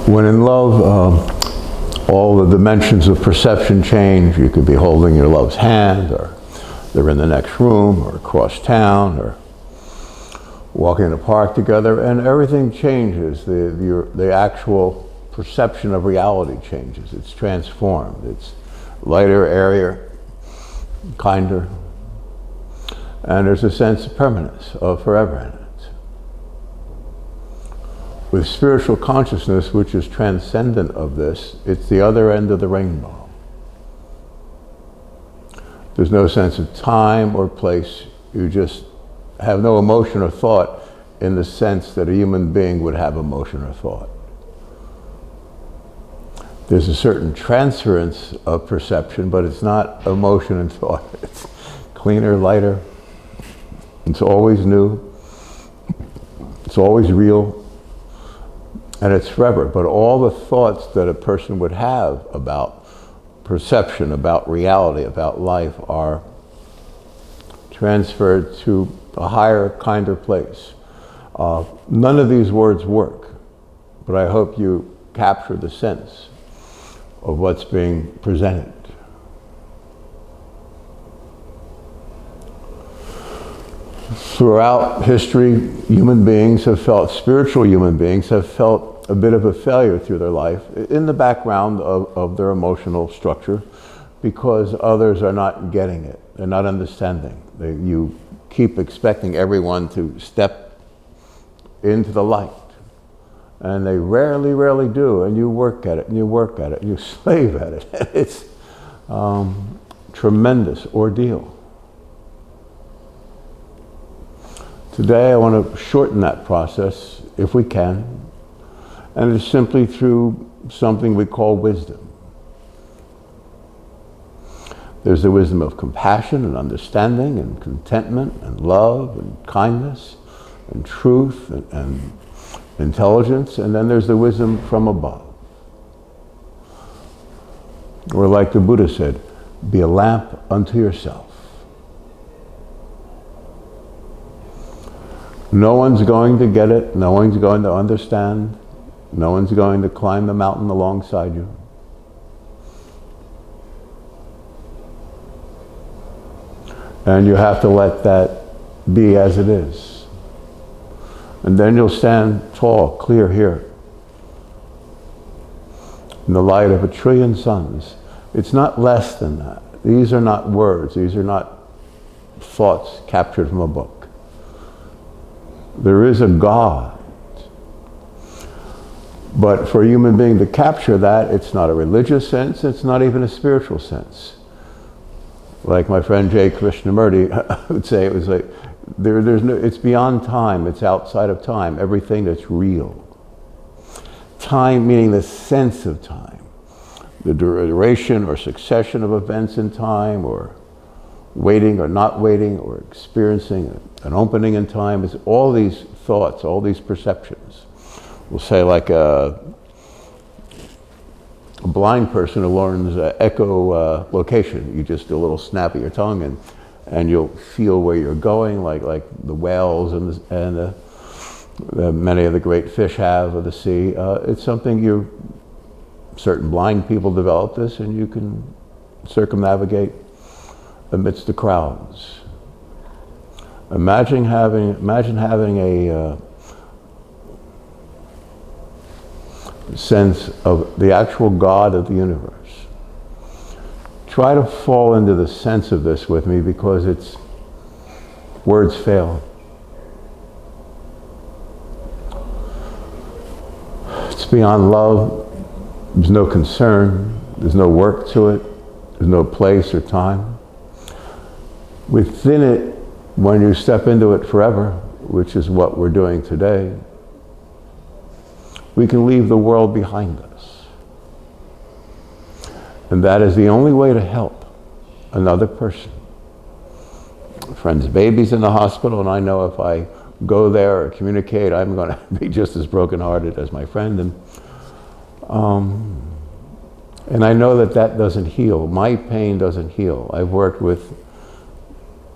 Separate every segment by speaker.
Speaker 1: When in love, all the dimensions of perception change. You could be holding your love's hand, or they're in the next room, or across town, or walking in a park together, and everything changes. The actual perception of reality changes. It's transformed. It's lighter, airier, kinder, and there's a sense of permanence, of forever in it. With spiritual consciousness, which is transcendent of this, it's the other end of the rainbow. There's no sense of time or place. You just have no emotion or thought in the sense that a human being would have emotion or thought. There's a certain transference of perception, but it's not emotion and thought. It's cleaner, lighter. It's always new. It's always real. And it's forever. But all the thoughts that a person would have about perception, about reality, about life are transferred to a higher, kinder place. None of these words work, but I hope you capture the sense of what's being presented. Throughout history, human beings have felt, spiritual human beings have felt a bit of a failure through their life in the background of their emotional structure, because others are not getting it, they're not understanding. You keep expecting everyone to step into the light, and they rarely do, and you work at it, and you work at it, and you slave at it. It's tremendous ordeal. Today I want to shorten that process, if we can, and it's simply through something we call wisdom. There's the wisdom of compassion and understanding and contentment and love and kindness and truth and intelligence, and then there's the wisdom from above. Or like the Buddha said, be a lamp unto yourself. No one's going to get it, no one's going to understand, no one's going to climb the mountain alongside you. And you have to let that be as it is. And then you'll stand tall, clear here, in the light of 1 trillion suns. It's not less than that. These are not words, these are not thoughts captured from a book. There is a God. But for a human being to capture that, it's not a religious sense, it's not even a spiritual sense. Like my friend J. Krishnamurti would say, it was like, there's no, it's beyond time, it's outside of time, everything that's real. Time meaning the sense of time, the duration or succession of events in time, or waiting or not waiting, or experiencing an opening in time. Is all these thoughts, all these perceptions. We'll say like a blind person who learns echolocation. You just do a little snap of your tongue and you'll feel where you're going, like the whales and many of the great fish have of the sea. It's something certain blind people develop this, and you can circumnavigate amidst the crowds. Imagine having a sense of the actual God of the universe. Try to fall into the sense of this with me, because words fail. It's beyond love. There's no concern. There's no work to it. There's no place or time. Within it, when you step into it forever, which is what we're doing today, we can leave the world behind us. And that is the only way to help another person. A friend's baby's in the hospital, and I know if I go there or communicate, I'm going to be just as brokenhearted as my friend. And I know that doesn't heal. My pain doesn't heal. I've worked with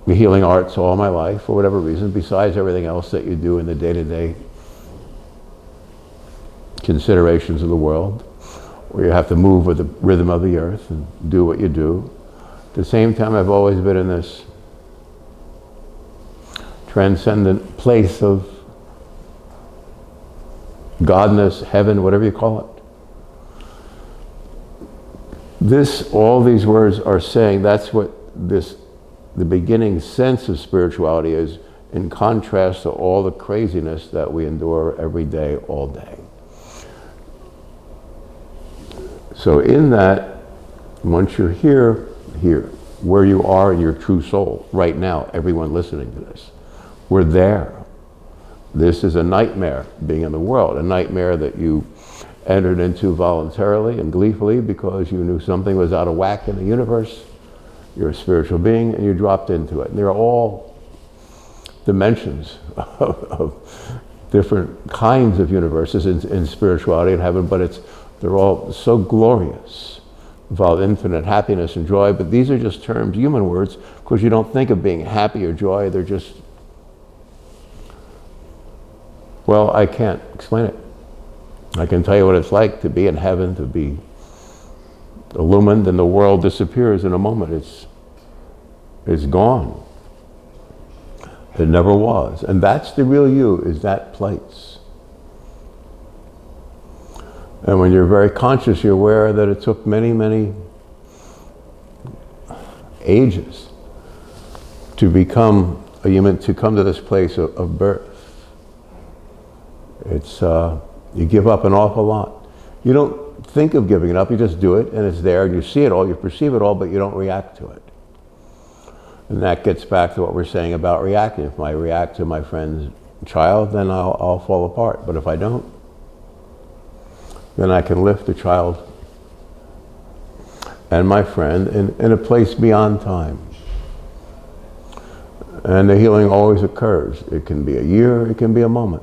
Speaker 1: the healing arts all my life, for whatever reason, besides everything else that you do in the day-to-day considerations of the world, where you have to move with the rhythm of the earth and do what you do. At the same time, I've always been in this transcendent place of Godness, heaven, whatever you call it. All these words are saying that's what the beginning sense of spirituality is, in contrast to all the craziness that we endure every day, all day. So in that, once you're here, where you are in your true soul, right now, everyone listening to this, we're there. This is a nightmare, being in the world, a nightmare that you entered into voluntarily and gleefully because you knew something was out of whack in the universe. You're a spiritual being and you dropped into it. And there are all dimensions of different kinds of universes in spirituality and heaven, but they're all so glorious, involve infinite happiness and joy. But these are just terms, human words, because you don't think of being happy or joy. They're just, well, I can't explain it. I can tell you what it's like to be in heaven, to be illumined, and the world disappears in a moment. It's gone. It never was. And that's the real you, is that place. And when you're very conscious, you're aware that it took many, many ages to become a human, to come to this place of birth. It's, you give up an awful lot. You don't think of giving it up, you just do it, and it's there, and you see it all, you perceive it all, but you don't react to it. And that gets back to what we're saying about reacting. If I react to my friend's child, then I'll fall apart. But if I don't, then I can lift the child and my friend in a place beyond time. And the healing always occurs. It can be a year, it can be a moment.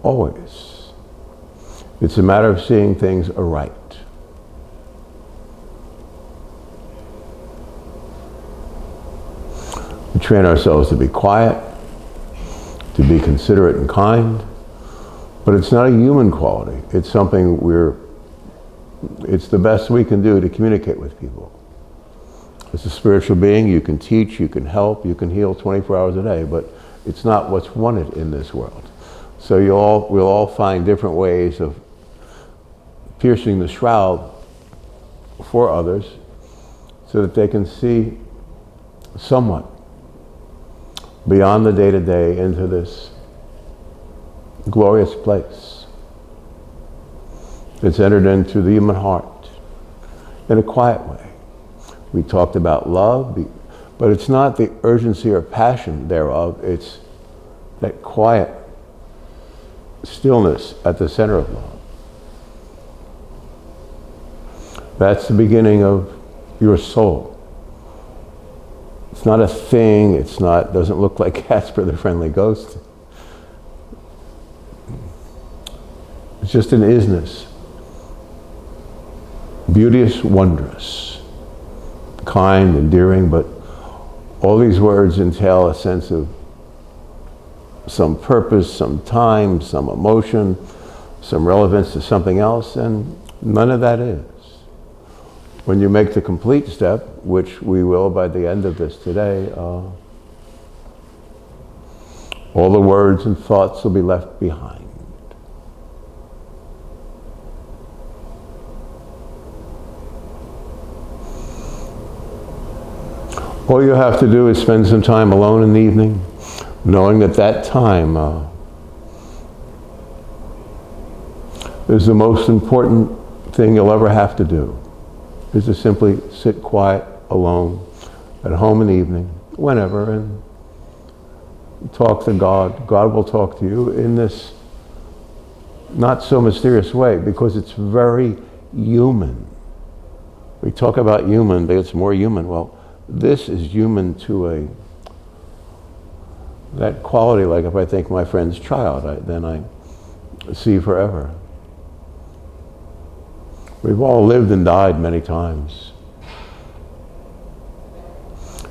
Speaker 1: Always. It's a matter of seeing things aright. We train ourselves to be quiet, to be considerate and kind, but it's not a human quality. It's something it's the best we can do to communicate with people. As a spiritual being, you can teach, you can help, you can heal 24 hours a day, but it's not what's wanted in this world. So we'll all find different ways of piercing the shroud for others so that they can see somewhat beyond the day-to-day into this glorious place that's entered into the human heart in a quiet way. We talked about love, but it's not the urgency or passion thereof, it's that quiet stillness at the center of love. That's the beginning of your soul. It's not a thing, doesn't look like Casper the Friendly Ghost. It's just an isness. Beauteous, wondrous, kind, endearing, but all these words entail a sense of some purpose, some time, some emotion, some relevance to something else, and none of that is. When you make the complete step, which we will by the end of this today, all the words and thoughts will be left behind. All you have to do is spend some time alone in the evening, knowing that time is the most important thing you'll ever have to do, is to simply sit quiet, alone, at home in the evening, whenever, and talk to God. God will talk to you in this not so mysterious way, because it's very human. We talk about human, but it's more human. Well, this is human to that quality, like if I think my friend's child, then I see forever. We've all lived and died many times.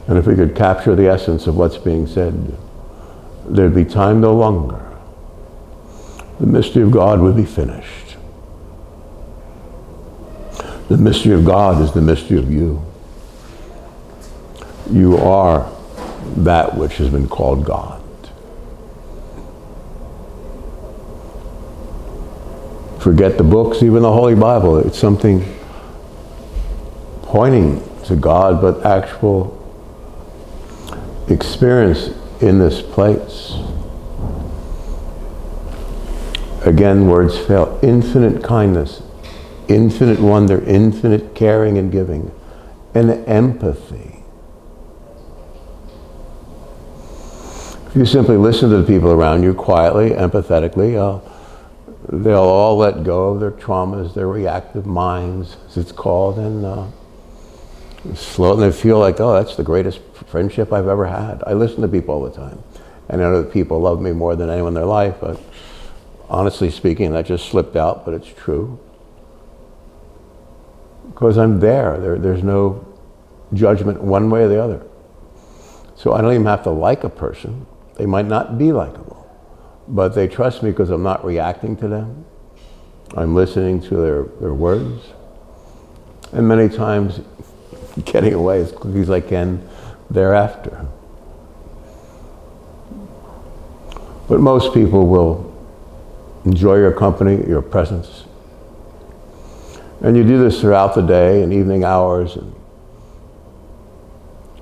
Speaker 1: And if we could capture the essence of what's being said, there'd be time no longer. the mystery of God would be finished. The mystery of God is the mystery of you. You are that which has been called God. Forget the books, even the Holy Bible. It's something pointing to God, but actual experience in this place. Again, words fail. Infinite kindness, infinite wonder, infinite caring and giving, and empathy. If you simply listen to the people around you quietly, empathetically, they'll all let go of their traumas, their reactive minds, as it's called, and they feel like, oh, that's the greatest friendship I've ever had. I listen to people all the time, and I know that people love me more than anyone in their life, but honestly speaking, that just slipped out, but it's true. Because I'm there. There's no judgment one way or the other. So I don't even have to like a person. They might not be likable, but they trust me because I'm not reacting to them. I'm listening to their words. And many times, getting away as quickly as I can thereafter. But most people will enjoy your company, your presence. And you do this throughout the day and evening hours, and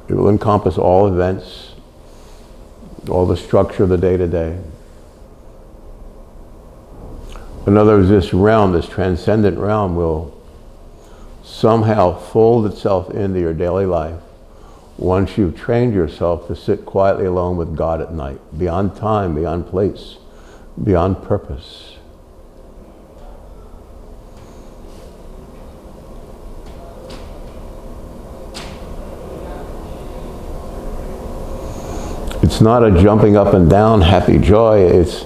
Speaker 1: it will encompass all events, all the structure of the day-to-day. In other words, this realm, this transcendent realm, will somehow fold itself into your daily life once you've trained yourself to sit quietly alone with God at night, beyond time, beyond place, beyond purpose. It's not a jumping up and down happy joy, it's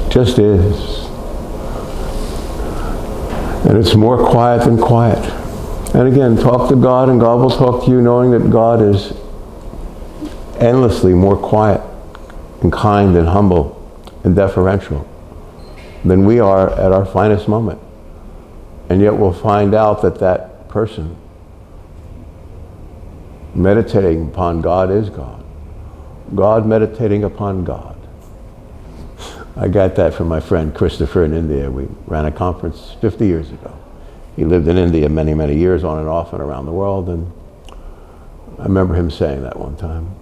Speaker 1: just is. And it's more quiet than quiet. And again, talk to God and God will talk to you, knowing that God is endlessly more quiet and kind and humble and deferential than we are at our finest moment. And yet we'll find out that that person meditating upon God is God. God meditating upon God. I got that from my friend Christopher in India. We ran a conference 50 years ago. He lived in India many, many years on and off and around the world, and I remember him saying that one time.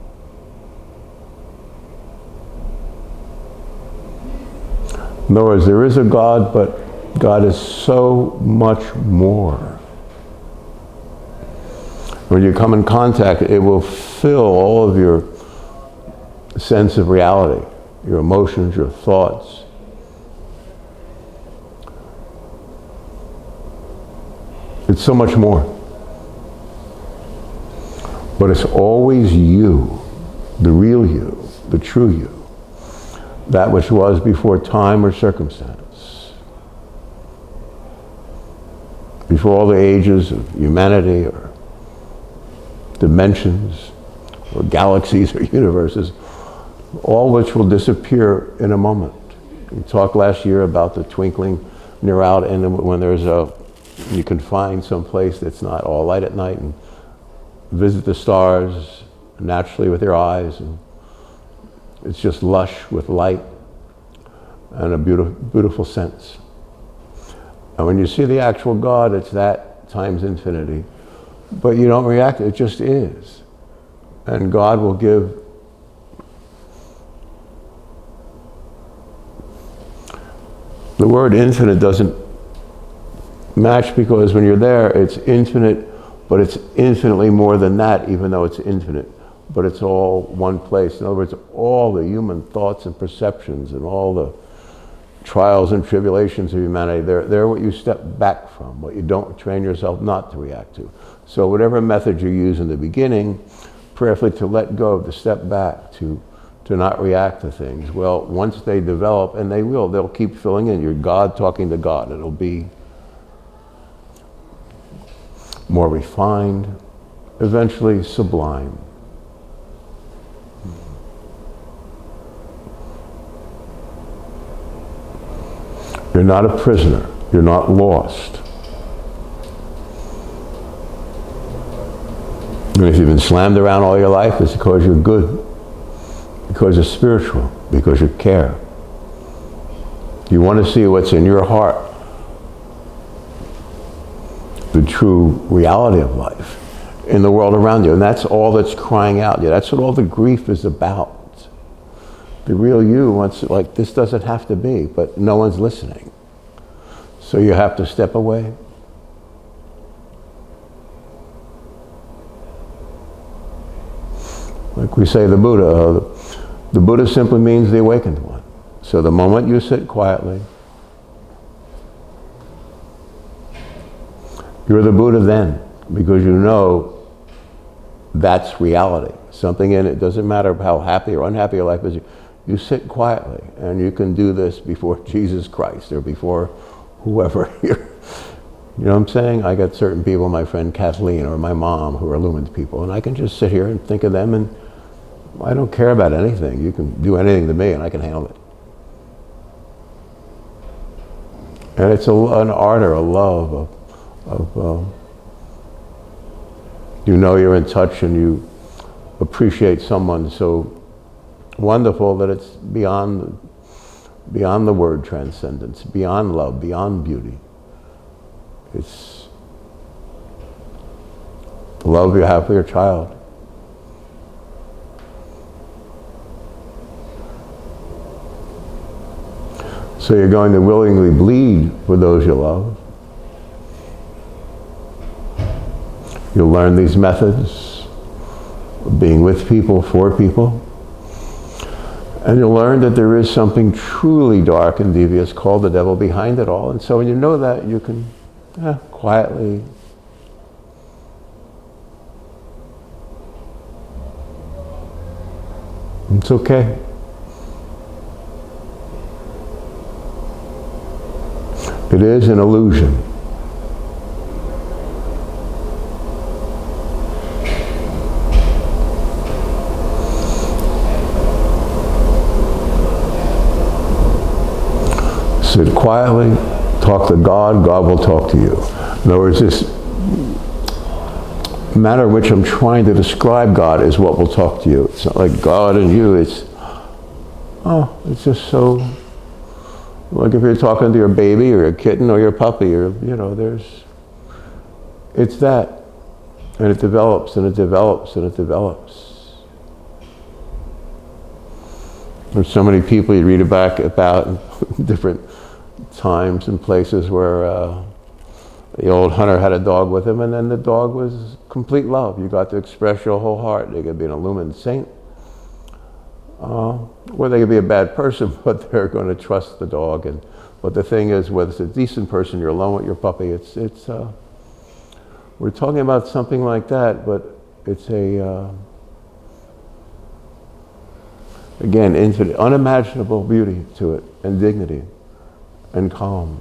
Speaker 1: In other words, there is a God, but God is so much more. When you come in contact, it will fill all of your sense of reality, your emotions, your thoughts. It's so much more. But it's always you, the real you, the true you, that which was before time or circumstance, before all the ages of humanity or dimensions or galaxies or universes, all which will disappear in a moment. We talked last year about the twinkling near out, and when you can find some place that's not all light at night and visit the stars naturally with your eyes, and it's just lush with light and a beautiful, beautiful sense. And when you see the actual God, it's that times infinity. But you don't react, it just is. And God will give the word infinite doesn't match, because when you're there, it's infinite, but it's infinitely more than that, even though it's infinite. But it's all one place. In other words, all the human thoughts and perceptions and all the trials and tribulations of humanity, they're what you step back from, what you don't train yourself not to react to. So whatever method you use in the beginning, prayerfully to let go, to step back, to not react to things. Well, once they develop, and they'll keep filling in. You're God talking to God. It'll be more refined, eventually sublime. You're not a prisoner. You're not lost. And if you've been slammed around all your life, it's because you're good, because you're spiritual, because you care. You want to see what's in your heart, the true reality of life in the world around you. And that's all that's crying out. Yeah, that's what all the grief is about. The real you wants, like, this doesn't have to be, but no one's listening. So you have to step away. Like we say, the Buddha simply means the awakened one. So the moment you sit quietly, you're the Buddha then, because you know that's reality. Something in it, doesn't matter how happy or unhappy your life is, you sit quietly, and you can do this before Jesus Christ or before whoever you're. You know what I'm saying? I got certain people, my friend Kathleen or my mom, who are illumined people, and I can just sit here and think of them, and I don't care about anything. You can do anything to me, and I can handle it. And it's an ardor, a love of you know you're in touch and you appreciate someone so wonderful that it's beyond the word transcendence, beyond love, beyond beauty. It's the love you have for your child. So you're going to willingly bleed for those you love. You'll learn these methods of being with people, for people. And you'll learn that there is something truly dark and devious called the devil behind it all. And so when you know that, you can quietly it's okay. It is an illusion. Sit quietly, talk to God, God will talk to you. In other words, this manner in which I'm trying to describe God is what will talk to you. It's not like God and you, it's just so, like if you're talking to your baby or your kitten or your puppy, or, you know, it's that. And it develops and it develops and it develops. There's so many people you read about different times and places where the old hunter had a dog with him, and then the dog was complete love. You got to express your whole heart. They could be an illumined saint, or they could be a bad person, but they're going to trust the dog. But the thing is, whether it's a decent person, you're alone with your puppy. We're talking about something like that, but it's again, infinite, unimaginable beauty to it, and dignity, and calm.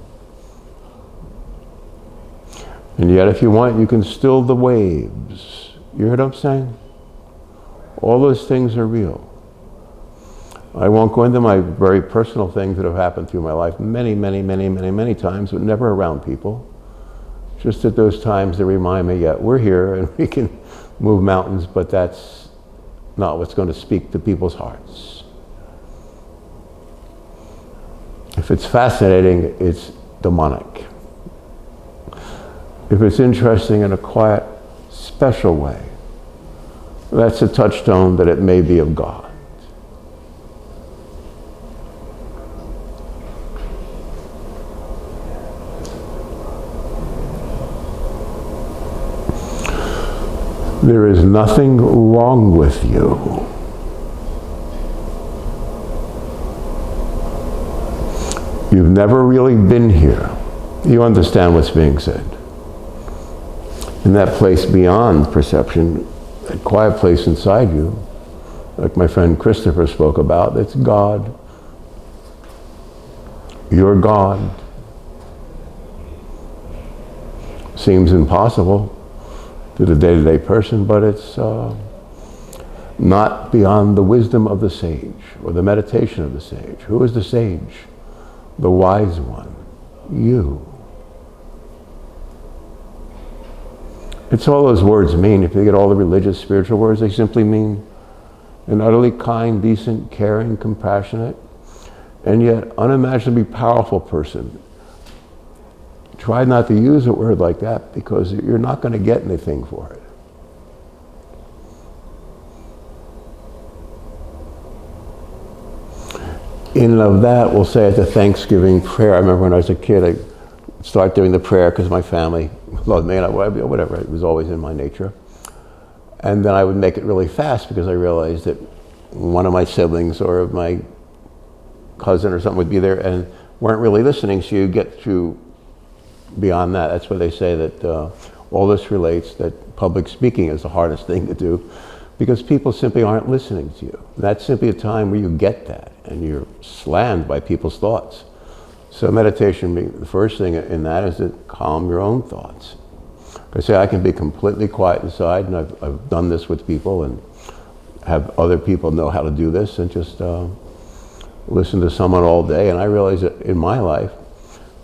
Speaker 1: And yet, if you want, you can still the waves. You hear what I'm saying? All those things are real. I won't go into my very personal things that have happened through my life many times, but never around people. Just at those times they remind me, yeah, we're here and we can move mountains, but that's not what's going to speak to people's hearts. If it's fascinating, it's demonic. If it's interesting in a quiet, special way, that's a touchstone that it may be of God. There is nothing wrong with you. You've never really been here. You understand what's being said. In that place beyond perception, that quiet place inside you, like my friend Christopher spoke about, it's God. You're God. Seems impossible to the day-to-day person, but it's not beyond the wisdom of the sage or the meditation of the sage. Who is the sage? The wise one. you. It's all those words mean. If you get all the religious, spiritual words, they simply mean an utterly kind, decent, caring, compassionate, and yet unimaginably powerful person. Try not to use a word like that because you're not going to get anything for it. In of that, we'll say at the Thanksgiving prayer. I remember when I was a kid, I'd start doing the prayer because my family loved me, and whatever, it was always in my nature. And then I would make it really fast because I realized that one of my siblings or my cousin or something would be there and weren't really listening, so you get through beyond that. That's why they say that all this relates that public speaking is the hardest thing to do because people simply aren't listening to you. That's simply a time where you get that and you're slammed by people's thoughts. So meditation, the first thing in that is to calm your own thoughts. I say I can be completely quiet inside, and I've done this with people and have other people know how to do this, and just listen to someone all day. And I realize that in my life,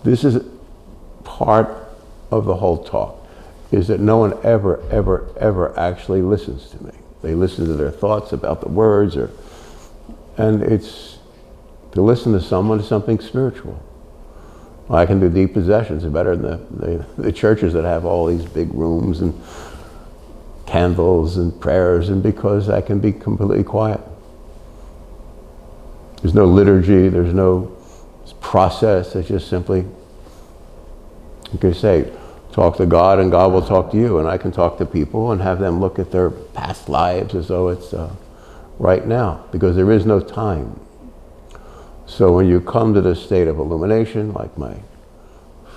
Speaker 1: this is part of the whole talk, is that no one ever, ever, ever actually listens to me. They listen to their thoughts about the words, and it's, to listen to someone is something spiritual. I can do deep possessions better than the churches that have all these big rooms and candles and prayers, and because I can be completely quiet. There's no liturgy, there's no process, it's just simply, you can say, talk to God and God will talk to you, and I can talk to people and have them look at their past lives as though it's right now, because there is no time. So when you come to this state of illumination, like my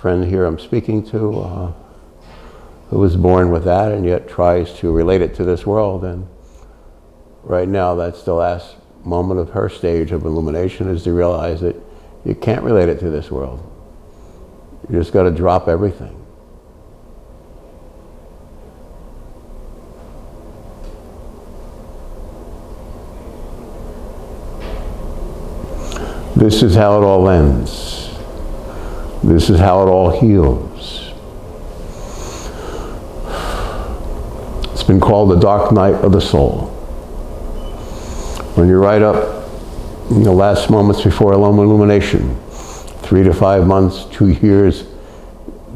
Speaker 1: friend here I'm speaking to, who was born with that and yet tries to relate it to this world, and right now that's the last moment of her stage of illumination, is to realize that you can't relate it to this world. You just got to drop everything. This is how it all ends. This is how it all heals. It's been called the dark night of the soul. When you're right up in the last moments before illumination, 3 to 5 months, 2 years,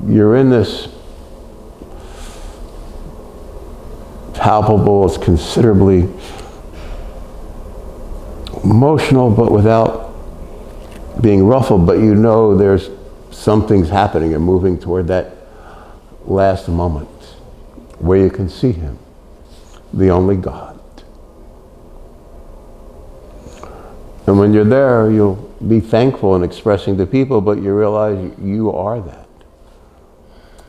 Speaker 1: you're in this palpable, it's considerably emotional, but without being ruffled, but you know there's something's happening and moving toward that last moment where you can see him, the only God. And when you're there, you'll be thankful and expressing to people, but you realize you are that.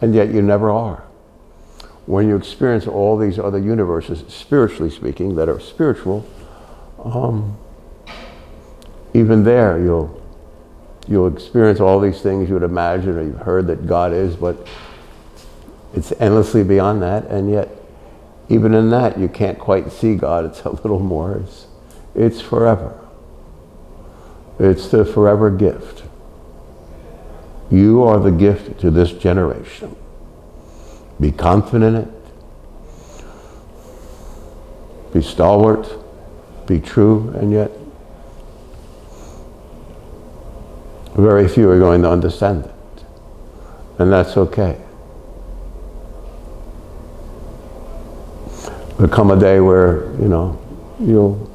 Speaker 1: And yet you never are. When you experience all these other universes, spiritually speaking, that are spiritual, even there you'll experience all these things you would imagine or you've heard that God is, but it's endlessly beyond that, and yet even in that you can't quite see God. It's a little more. It's forever. It's the forever gift. You are the gift to this generation. Be confident in it. Be stalwart. Be true, and yet very few are going to understand it. And that's okay. There'll come a day where, you'll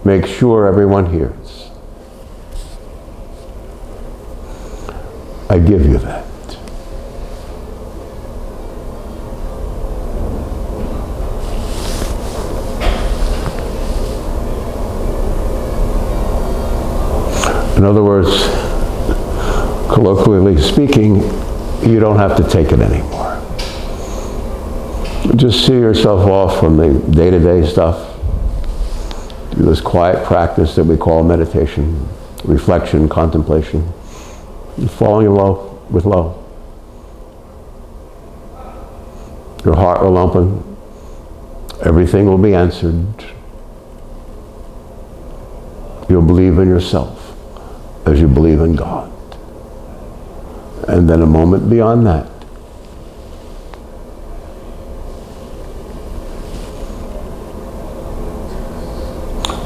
Speaker 1: make sure everyone hears. I give you that. In other words, colloquially speaking, you don't have to take it anymore. Just see yourself off from the day-to-day stuff. Do this quiet practice that we call meditation, reflection, contemplation. You're falling in love with love. Your heart will open. Everything will be answered. You'll believe in yourself. as you believe in God. And then a moment beyond that.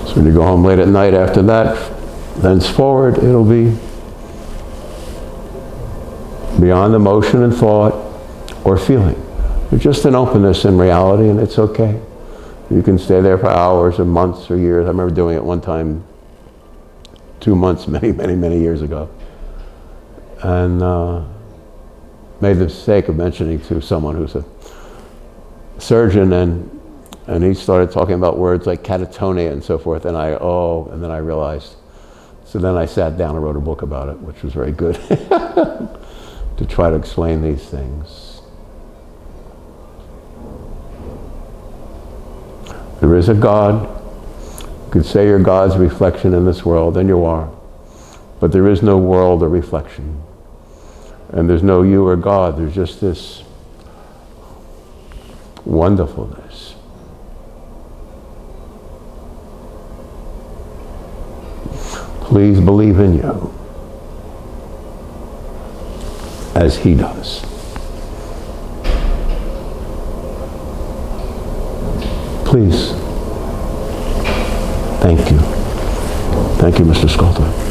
Speaker 1: So when you go home late at night after that, thenceforward, it'll be beyond emotion and thought or feeling. There's just an openness in reality, and it's okay. You can stay there for hours or months or years. I remember doing it one time, 2 months, many years ago. And made the mistake of mentioning to someone who's a surgeon, and he started talking about words like catatonia and so forth, and then I realized. So then I sat down and wrote a book about it, which was very good, to try to explain these things. There is a God. You could say you're God's reflection in this world, and you are. But there is no world or reflection. And there's no you or God. There's just this wonderfulness. Please believe in you as He does. Please. Thank you. Thank you, Mr. Sculter.